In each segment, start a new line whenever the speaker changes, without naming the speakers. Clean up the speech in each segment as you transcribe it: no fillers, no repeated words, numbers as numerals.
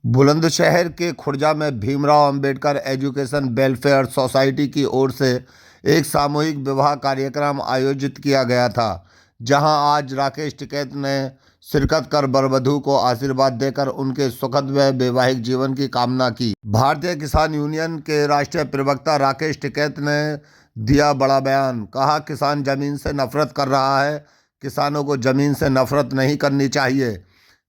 बुलंदशहर के खुर्जा में Bhimrao Ambedkar education welfare society की ओर से एक सामूहिक विवाह कार्यक्रम आयोजित किया गया था, जहां आज राकेश टिकैत ने शिरकत कर वरवधू को आशीर्वाद देकर उनके सुखद व वैवाहिक जीवन की कामना की। भारतीय किसान यूनियन के राष्ट्रीय प्रवक्ता राकेश टिकैत ने दिया बड़ा बयान। कहा, किसान जमीन से नफरत कर रहा है, किसानों को जमीन से नफरत नहीं करनी चाहिए।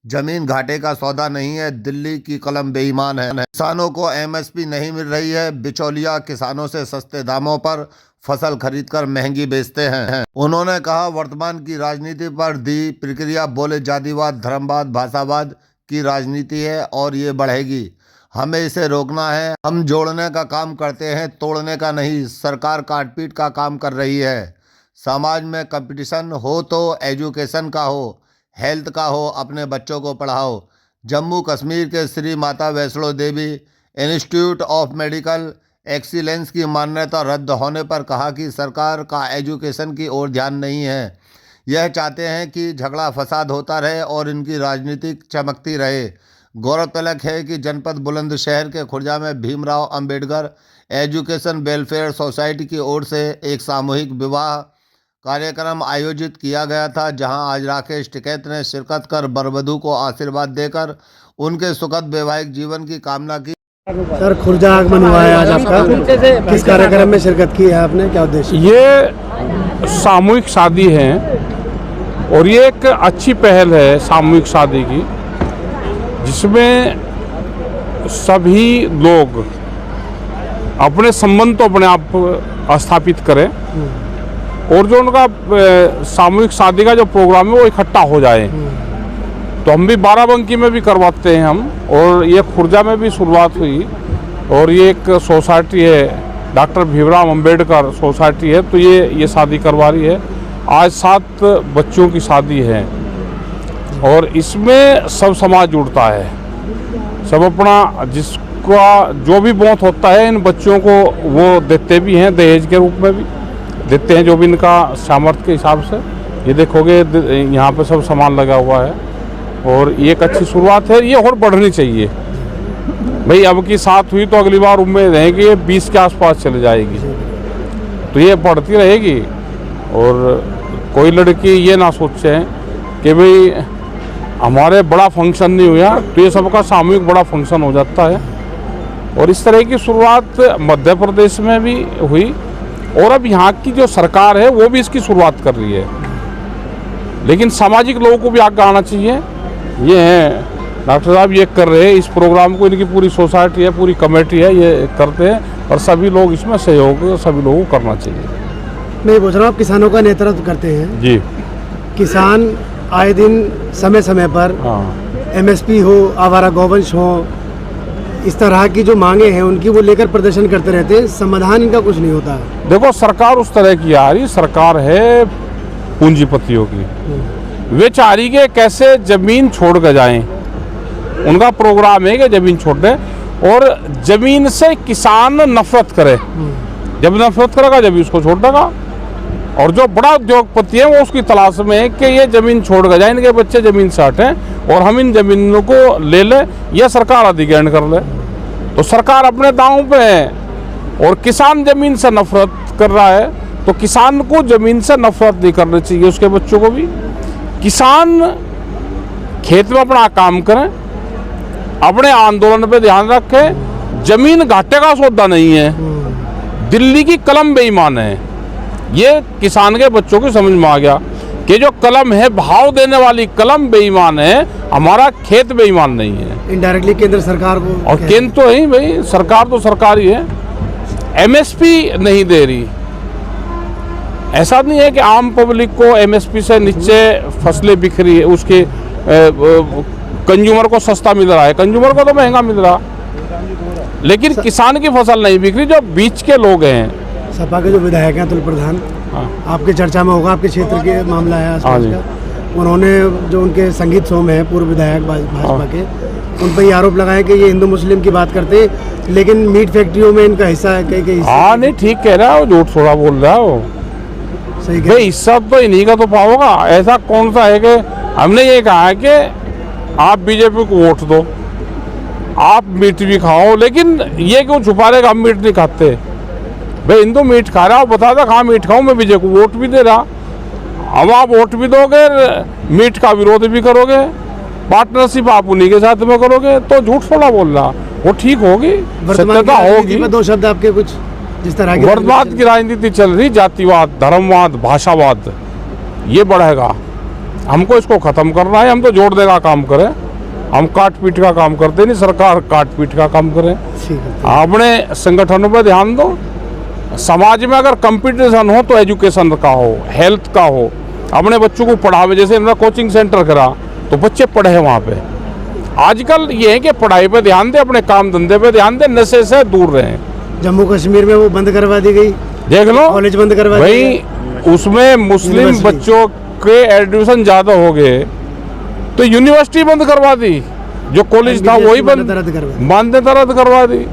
जमीन घाटे का सौदा नहीं है, दिल्ली की कलम बेईमान है। किसानों को एमएसपी नहीं मिल रही है, बिचौलिया किसानों से सस्ते दामों पर फसल खरीदकर महंगी बेचते हैं। उन्होंने कहा, वर्तमान की राजनीति पर दी प्रक्रिया बोले जातिवाद, धर्मवाद, भाषावाद की राजनीति है और ये बढ़ेगी। हमें इसे रोकना है। हम जोड़ने का काम करते हैं, तोड़ने का नहीं। सरकार काटपीट का काम कर रही है। समाज में कंपटीशन हो तो एजुकेशन का हो, हेल्थ का हो, अपने बच्चों को पढ़ाओ। जम्मू कश्मीर के Shri Mata Vaishno Devi institute of medical excellence की मान्यता रद्द होने पर कहा कि सरकार का एजुकेशन की ओर ध्यान नहीं है। यह चाहते हैं कि झगड़ा फसाद होता रहे और इनकी राजनीति चमकती रहे। गौरतलब है कि जनपद बुलंदशहर के खुर्जा में Bhimrao Ambedkar education welfare society की ओर से एक सामूहिक विवाह कार्यक्रम आयोजित किया गया था, जहां आज राकेश टिकैत ने शिरकत कर वरवधू को आशीर्वाद देकर उनके सुखद वैवाहिक जीवन की कामना की।
सर, खुर्जा आगमन हुआ है आज आपका, किस कार्यक्रम में शिरकत की है आपने, क्या उद्देश्य?
ये सामूहिक शादी है और ये एक अच्छी पहल है सामूहिक शादी की, जिसमें सभी लोग अपने संबंध तो अपने आप स्थापित करें और जो उनका सामूहिक शादी का जो प्रोग्राम है वो इकट्ठा हो जाए। तो हम भी बाराबंकी में भी करवाते हैं हम, और ये खुर्जा में भी शुरुआत हुई। और ये एक सोसाइटी है, डॉक्टर भीमराव अंबेडकर सोसाइटी है, तो ये शादी करवा रही है। आज 7 बच्चों की शादी है और इसमें सब समाज जुड़ता है। सब अपना जिसका जो भी बहुत होता है इन बच्चों को वो देते भी हैं, दहेज के रूप में भी देते हैं, जो भी इनका सामर्थ्य के हिसाब से। ये देखोगे यहाँ पे सब सामान लगा हुआ है और ये एक अच्छी शुरुआत है। ये और बढ़नी चाहिए भाई। अब की 7 हुई तो अगली बार उम्मीद है कि ये 20 के आसपास चले जाएगी, तो ये बढ़ती रहेगी। और कोई लड़की ये ना सोचे कि भाई हमारे बड़ा फंक्शन नहीं हुआ, तो ये सबका सामूहिक बड़ा फंक्शन हो जाता है। और इस तरह की शुरुआत मध्य प्रदेश में भी हुई और अब यहाँ की जो सरकार है वो भी इसकी शुरुआत कर रही है। लेकिन सामाजिक लोगों को भी आगे आना चाहिए। ये हैं डॉक्टर साहब, ये कर रहे हैं इस प्रोग्राम को, इनकी पूरी सोसाइटी है, पूरी कमेटी है, ये करते हैं और सभी लोग इसमें सहयोग सभी लोगों को करना चाहिए।
मैं पूछ रहा हूँ, आप किसानों का नेतृत्व करते हैं
जी।
किसान आए दिन समय समय पर एमएसपी हो, आवारा गौवंश हो, इस तरह की जो मांगे हैं उनकी वो लेकर प्रदर्शन करते रहते हैं, समाधान इनका कुछ नहीं होता। देखो,
सरकार उस तरह की आ रही सरकार है पूंजीपतियों की। वे चाह रही कि कैसे जमीन छोड़ कर जाएं। उनका प्रोग्राम है कि जमीन छोड़ दें और जमीन से किसान नफरत करे। जब नफरत करेगा जब उसको छोड़ देगा। और जो बड़ा उद्योगपति है वो उसकी तलाश में है कि ये जमीन छोड़ कर जाए, इनके बच्चे जमीन से हटें और हम इन जमीनों को ले लें, यह सरकार अधिग्रहण कर ले। तो सरकार अपने दांव पे है और किसान जमीन से नफरत कर रहा है, तो किसान को जमीन से नफरत नहीं करनी चाहिए, उसके बच्चों को भी। किसान खेत में अपना काम करें, अपने आंदोलन पे ध्यान रखें। जमीन घाटे का सौदा नहीं है, दिल्ली की कलम बेईमान है। ये किसान के बच्चों को समझ में आ गया कि जो कलम है, भाव देने वाली कलम बेईमान है, हमारा खेत बेईमान नहीं है।
इनडायरेक्टली केंद्र सरकार को,
और केंद्र तो है भाई, सरकार तो सरकार ही है। एमएसपी नहीं दे रही, ऐसा नहीं है कि आम पब्लिक को एमएसपी से नीचे फसलें बिक रही है, उसके कंज्यूमर को सस्ता मिल रहा है, कंज्यूमर को तो महंगा मिल रहा, लेकिन किसान की फसल नहीं बिक रही। जो बीच के लोग हैं,
सपा के जो विधायक हैं अतुल प्रधान, आपके चर्चा में होगा, आपके क्षेत्र के मामला है आसपास का, उन्होंने जो उनके संगीत सोम है पूर्व विधायक भाजपा के, उन पर ये आरोप लगाया कि ये हिंदू मुस्लिम की बात करते हैं, लेकिन मीट फैक्ट्रियों में इनका हिस्सा है। कई
हाँ, नहीं, ठीक कह रहा है, वो झूठ थोड़ा बोल रहा है वो।
सही
भाई, हिस्सा तो इन्हीं का तो पाओगा। ऐसा कौन सा है कि हमने ये कहा है कि आप बीजेपी को वोट दो, आप मीट भी खाओ, लेकिन ये क्यों छुपा रहे कि हम मीट नहीं खाते? भाई हिंदू मीट खा रहा हो, बता दो कहाँ मीट खाऊं। मैं विजय को वोट भी दे रहा, अब आप वोट भी दोगे, मीट का विरोध भी करोगे, पार्टनरशिप आप उन्हीं के साथ में करोगे, तो झूठ थोड़ा बोल रहा, वो ठीक होगी,
वर्तमान
सत्यता
की
होगी।
राजनीति में 2 शब्द आपके कुछ जिस तरह की
वर्तमान की राजनीति चल रही, जातिवाद, धर्मवाद, भाषावाद, ये बढ़ेगा। हमको इसको खत्म करना है। हम तो जोड़ने का काम करें, हम काट पीट का काम करते नहीं, सरकार काट पीट का काम करे।
ठीक है।
अपने संगठनों पर ध्यान दो। समाज में अगर कंपटीशन हो तो एजुकेशन का हो, हेल्थ का हो, अपने बच्चों को पढ़ावे। जैसे इन्होंने कोचिंग सेंटर करा तो बच्चे पढ़े वहाँ पे। आजकल ये है कि पढ़ाई पे ध्यान दे, अपने काम धंधे पे ध्यान दे, नशे से दूर रहें।
जम्मू कश्मीर में वो बंद करवा दी गई,
देख लो
कॉलेज बंद करवा दिए
भाई,
गए।
उसमें मुस्लिम
यूनिवर्सिटी।
बच्चों के एडमिशन ज्यादा हो गए तो यूनिवर्सिटी बंद करवा दी, जो कॉलेज था वही मान्यता रद्द करवा दी।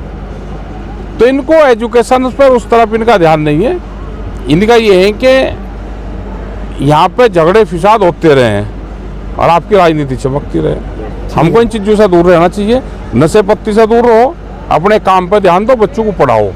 तो इनको एजुकेशन पर उस तरफ इनका ध्यान नहीं है। इनका ये है कि यहाँ पे झगड़े फिसाद होते रहे और आपकी राजनीति चमकती रहे। हमको इन चीज़ों से दूर रहना चाहिए, नशे पत्ती से दूर रहो, अपने काम पर ध्यान दो, बच्चों को पढ़ाओ।